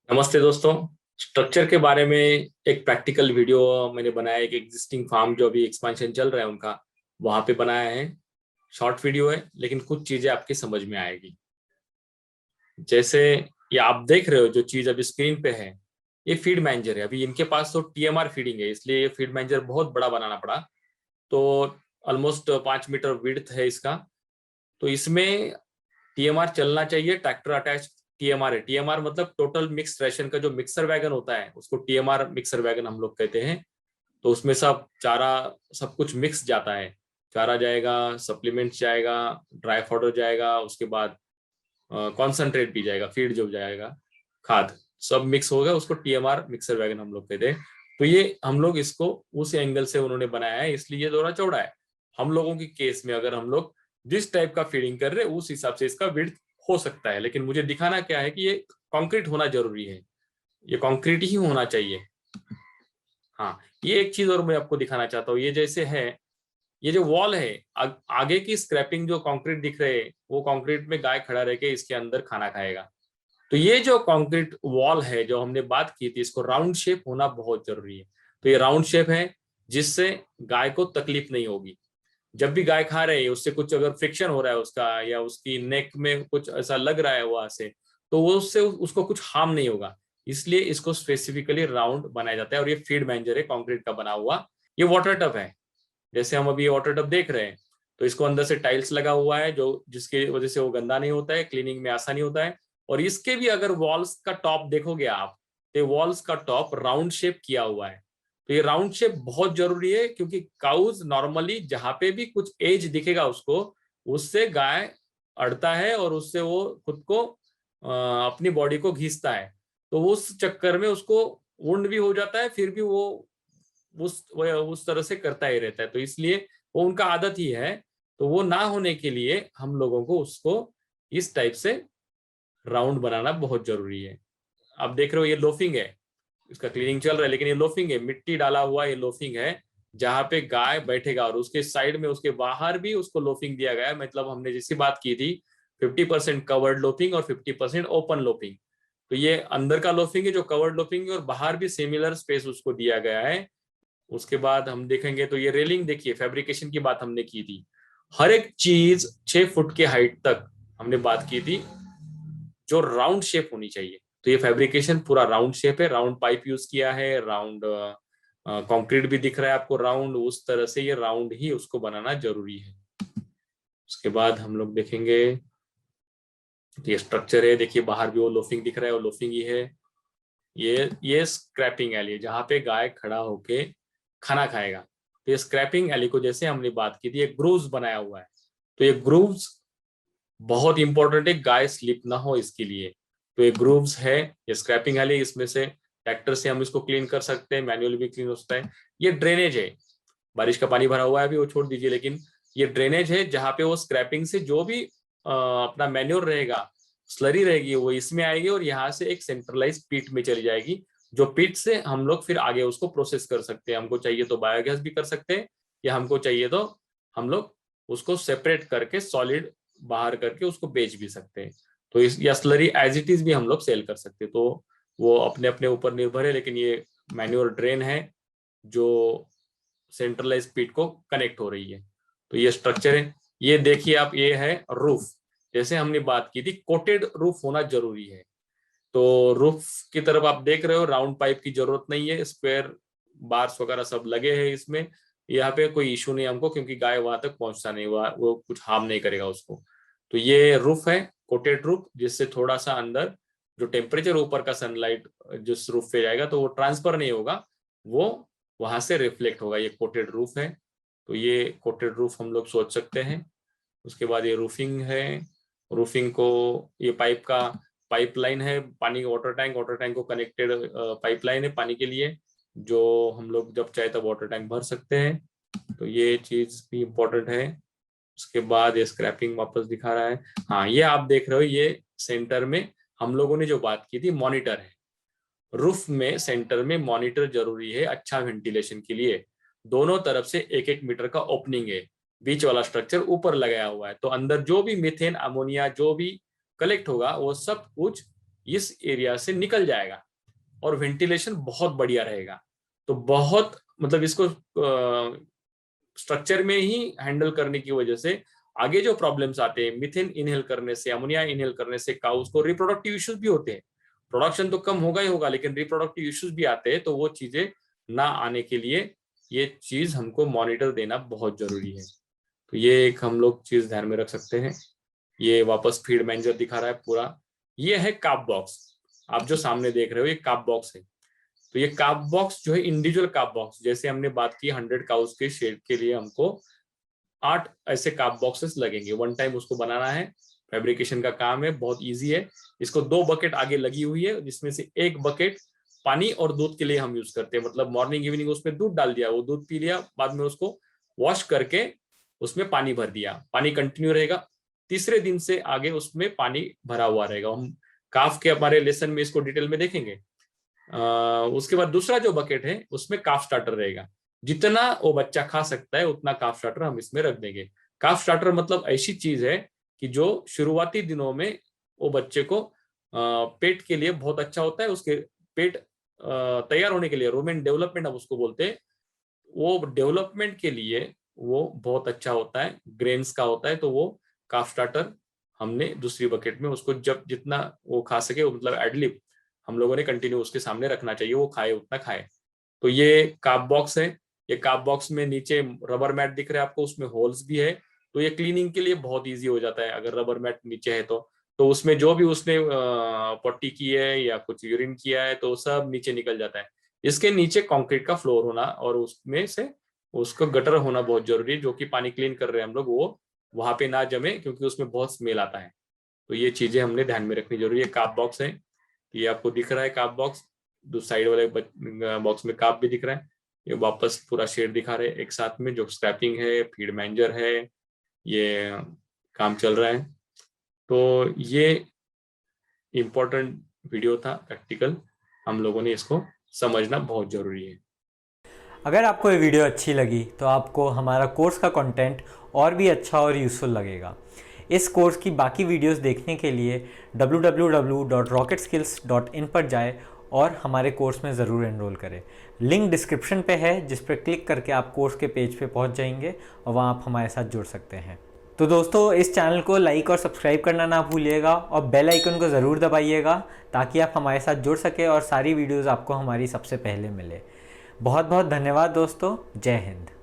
नमस्ते दोस्तों। स्ट्रक्चर के बारे में एक प्रैक्टिकल वीडियो मैंने बनाया। एक एग्जिस्टिंग फार्म जो अभी एक्सपेंशन चल रहा है उनका, वहां पे बनाया है। शॉर्ट वीडियो है लेकिन कुछ चीजें आपकी समझ में आएगी। जैसे ये आप देख रहे हो जो चीज अभी स्क्रीन पे है, ये फीड मैनेजर है। अभी इनके पास तो टीएमआर फीडिंग है, इसलिए ये फीड मैनेजर बहुत बड़ा बनाना पड़ा। तो ऑलमोस्ट 5 मीटर विड्थ है इसका। तो इसमें टीएमआर चलना चाहिए। ट्रैक्टर अटैच टीएमआर है। टीएमआर मतलब टोटल मिक्स रेशन का जो मिक्सर वैगन होता है उसको टीएमआर मिक्सर वैगन हम लोग कहते हैं। तो उसमें सब चारा, सब कुछ मिक्स जाता है। चारा जाएगा, सप्लीमेंट्स जाएगा, ड्राई पाउडर जाएगा, उसके बाद कॉन्सेंट्रेट भी जाएगा, फीड जो जाएगा, खाद, सब मिक्स होगा। उसको टीएमआर मिक्सर वैगन हम लोग कहते हैं। तो ये हम लोग इसको उस एंगल से उन्होंने बनाया है, इसलिए ये थोड़ा चौड़ा है। हम लोगों की केस में अगर हम लोग जिस टाइप का फीडिंग कर रहे हैं उस हिसाब से इसका विड्थ हो सकता है। लेकिन मुझे दिखाना क्या है कि ये कंक्रीट होना जरूरी है, ये कंक्रीट ही होना चाहिए। हाँ, ये एक चीज और मैं आपको दिखाना चाहता हूँ। ये जैसे है, ये जो वॉल है, आगे की स्क्रैपिंग जो कंक्रीट दिख रहे है, वो कंक्रीट में गाय खड़ा रह के इसके अंदर खाना खाएगा। तो ये जो कंक्रीट वॉल है जो हमने बात की थी, इसको राउंड शेप होना बहुत जरूरी है। तो ये राउंड शेप है जिससे गाय को तकलीफ नहीं होगी। जब भी गाय खा रही है उससे कुछ अगर फ्रिक्शन हो रहा है उसका, या उसकी नेक में कुछ ऐसा लग रहा है वहां से, तो वो उससे उसको कुछ हार्म नहीं होगा। इसलिए इसको स्पेसिफिकली राउंड बनाया जाता है। और ये फीड मैनेजर है कंक्रीट का बना हुआ। ये वाटर टब है, जैसे हम अभी वाटर टब देख रहे हैं। तो इसको अंदर से टाइल्स लगा हुआ है जो जिसकी वजह से वो गंदा नहीं होता है, क्लीनिंग में आसानी होता है। और इसके भी अगर वॉल्स का टॉप देखोगे आप, तो वॉल्स का टॉप राउंड शेप किया हुआ है। तो ये राउंड शेप बहुत जरूरी है, क्योंकि काउज नॉर्मली जहां पे भी कुछ एज दिखेगा उसको, उससे गाय अड़ता है और उससे वो खुद को अपनी बॉडी को घिसता है। तो उस चक्कर में उसको वुंड भी हो जाता है, फिर भी वो उस तरह से करता ही रहता है। तो इसलिए वो उनका आदत ही है। तो वो ना होने के लिए हम लोगों को उसको इस टाइप से राउंड बनाना बहुत जरूरी है। आप देख रहे हो ये लोफिंग है, इसका क्लीनिंग चल रहा है, लेकिन ये लोफिंग है, मिट्टी डाला हुआ ये लोफिंग है जहां पे गाय बैठेगा। और उसके साइड में, उसके बाहर भी उसको लोफिंग दिया गया है। मतलब हमने जैसी बात की थी, 50% कवर्ड लोफिंग और 50% ओपन लोफिंग। तो ये अंदर का लोफिंग है जो कवर्ड लोफिंग है, और बाहर भी सिमिलर स्पेस उसको दिया गया है। उसके बाद हम देखेंगे तो ये रेलिंग देखिए, फैब्रिकेशन की बात हमने की थी। हर एक चीज 6 फुट के हाइट तक हमने बात की थी, जो राउंड शेप होनी चाहिए। तो ये फैब्रिकेशन पूरा राउंड शेप है, राउंड पाइप यूज किया है, राउंड कंक्रीट भी दिख रहा है आपको राउंड। उस तरह से ये राउंड ही उसको बनाना जरूरी है। उसके बाद हम लोग देखेंगे, ये स्ट्रक्चर है, देखिए बाहर भी वो लोफिंग दिख रहा है, वो लोफिंग ही है। ये स्क्रैपिंग एली है जहाँ पे गाय खड़ा होके खाना खाएगा। तो ये स्क्रैपिंग एली को जैसे हमने बात की थी, एक ग्रूव्स बनाया हुआ है। तो ये ग्रूव्स बहुत इंपॉर्टेंट है, गाय स्लिप ना हो इसके लिए। तो ये ग्रूव्स है, ये स्क्रैपिंग एली, इसमें से ट्रैक्टर से हम इसको क्लीन कर सकते हैं, मैन्युअली भी क्लीन होता है। ये ड्रेनेज है, बारिश का पानी भरा हुआ है अभी, वो छोड़ दीजिए। लेकिन ये ड्रेनेज है जहाँ पे वो स्क्रैपिंग से जो भी अपना मैन्योर रहेगा, स्लरी रहेगी, वो इसमें आएगी और यहाँ से एक सेंट्रलाइज पिट में चली जाएगी। जो पिट से हम लोग फिर आगे उसको प्रोसेस कर सकते हैं। हमको चाहिए तो बायोगैस भी कर सकते हैं, या हमको चाहिए तो हम लोग उसको सेपरेट करके सॉलिड बाहर करके उसको बेच भी सकते हैं। तो इस या स्लरी एज इट इज भी हम लोग सेल कर सकते हैं। तो वो अपने अपने ऊपर निर्भर है। लेकिन ये मैन्योर ड्रेन है जो सेंट्रलाइज पिट को कनेक्ट हो रही है। तो ये स्ट्रक्चर है। ये देखिए आप, ये है रूफ। जैसे हमने बात की थी, कोटेड रूफ होना जरूरी है। तो रूफ की तरफ आप देख रहे हो, राउंड पाइप की जरूरत नहीं है, स्क्वायर बार्स वगैरह सब लगे हैं इसमें। यहाँ पे कोई इशू नहीं हमको, क्योंकि गाय वहां तक पहुंचता नहीं हुआ, वो कुछ हार्म नहीं करेगा उसको। तो ये रूफ है, कोटेड रूफ, जिससे थोड़ा सा अंदर जो टेम्परेचर ऊपर का सनलाइट जिस रूफ पे जाएगा तो वो ट्रांसफर नहीं होगा, वो वहां से रिफ्लेक्ट होगा। ये कोटेड रूफ है। तो ये कोटेड रूफ हम लोग सोच सकते हैं। उसके बाद ये रूफिंग है। रूफिंग को, ये पाइपलाइन है, पानी वाटर टैंक को कनेक्टेड पाइपलाइन है पानी के लिए, जो हम लोग जब चाहे तब वाटर टैंक भर सकते हैं। तो ये चीज भी इम्पोर्टेंट है। उसके बाद ये स्क्रैपिंग वापस दिखा रहा है। हाँ, ये आप देख रहे हो, ये सेंटर में हम लोगों ने जो बात की थी, मॉनिटर है। रूफ में सेंटर में मॉनिटर जरूरी है अच्छा वेंटिलेशन के लिए। दोनों तरफ से 1-1 मीटर का ओपनिंग है। बीच वाला स्ट्रक्चर ऊपर लगाया हुआ है, तो अंदर जो भी मीथेन, अमोनिया जो भी कलेक्ट होगा वो सब कुछ इस एरिया से निकल जाएगा और वेंटिलेशन बहुत बढ़िया रहेगा। तो बहुत मतलब इसको स्ट्रक्चर में ही हैंडल करने की वजह से आगे जो प्रॉब्लम्स आते हैं, मीथेन इनहेल करने से, अमोनिया इनहेल करने से काउस को रिप्रोडक्टिव इश्यूज भी होते हैं। प्रोडक्शन तो कम होगा ही होगा, लेकिन रिप्रोडक्टिव इश्यूज भी आते हैं। तो वो चीजें ना आने के लिए ये चीज हमको मॉनिटर देना बहुत जरूरी है। तो ये एक हम लोग चीज ध्यान में रख सकते हैं। ये वापस फीड मैनेजर दिखा रहा है पूरा। ये है काप बॉक्स, आप जो सामने देख रहे हो ये काप बॉक्स है। तो ये काप बॉक्स जो है इंडिविजुअल काप बॉक्स, जैसे हमने बात की 100 काउस के शेड के लिए हमको 8 ऐसे काप बॉक्सेस लगेंगे। वन टाइम उसको बनाना है, फैब्रिकेशन का काम है, बहुत इजी है। इसको 2 बकेट आगे लगी हुई है, जिसमें से एक बकेट पानी और दूध के लिए हम यूज करते हैं। मतलब मॉर्निंग इवनिंग उसमें दूध डाल दिया, वो दूध पी लिया, बाद में उसको वॉश करके उसमें पानी भर दिया, पानी कंटिन्यू रहेगा। तीसरे दिन से आगे उसमें पानी भरा हुआ रहेगा। हम काफ के हमारे लेसन में इसको डिटेल में देखेंगे। उसके बाद दूसरा जो बकेट है उसमें काफ स्टार्टर रहेगा। जितना वो बच्चा खा सकता है उतना काफ स्टार्टर हम इसमें रख देंगे। काफ स्टार्टर मतलब ऐसी चीज है कि जो शुरुआती दिनों में वो बच्चे को पेट के लिए बहुत अच्छा होता है। उसके पेट तैयार होने के लिए, रूमेन डेवलपमेंट अब उसको बोलते हैं, वो डेवलपमेंट के लिए वो बहुत अच्छा होता है, ग्रेन्स का होता है। तो वो काफ स्टार्टर हमने दूसरी बकेट में उसको जब जितना वो खा सके, मतलब एडलिप हम लोगों ने कंटिन्यू उसके सामने रखना चाहिए, वो खाए उतना खाए। तो ये काप बॉक्स है। ये काप बॉक्स में नीचे रबर मैट दिख रहा है आपको, उसमें होल्स भी है। तो ये क्लीनिंग के लिए बहुत इजी हो जाता है अगर रबर मैट नीचे है तो उसमें जो भी उसने पट्टी की है या कुछ यूरिन किया है तो सब नीचे निकल जाता है। इसके नीचे कंक्रीट का फ्लोर होना और उसमें से उसको गटर होना बहुत जरूरी है, जो कि पानी क्लीन कर रहे हैं हम लोग, वो वहां पे ना जमे, क्योंकि उसमें बहुत स्मेल आता है। तो ये चीजें हमने ध्यान में रखनी जरूरी है। काप बॉक्स है, ये आपको दिख रहा है काप बॉक्स। दो साइड वाले बॉक्स में काप भी दिख रहा है। ये वापस पूरा शेड दिखा रहे हैं एक साथ में, जो स्क्रैपिंग है, फीड मैनेजर है, ये काम चल रहा है। तो ये इम्पोर्टेंट वीडियो था प्रैक्टिकल, हम लोगों ने इसको समझना बहुत जरूरी है। अगर आपको ये वीडियो अच्छी लगी तो आपको हमारा कोर्स का कंटेंट और भी अच्छा और यूज़फुल लगेगा। इस कोर्स की बाकी वीडियोस देखने के लिए www.rocketskills.in पर जाएं और हमारे कोर्स में ज़रूर एनरोल करें। लिंक डिस्क्रिप्शन पे है, जिस पर क्लिक करके आप कोर्स के पेज पे पहुंच जाएंगे और वहां आप हमारे साथ जुड़ सकते हैं। तो दोस्तों, इस चैनल को लाइक और सब्सक्राइब करना ना भूलिएगा और बेल आइकन को ज़रूर दबाइएगा, ताकि आप हमारे साथ जुड़ सके और सारी वीडियोज़ आपको हमारी सबसे पहले मिले। बहुत बहुत धन्यवाद दोस्तों। जय हिंद।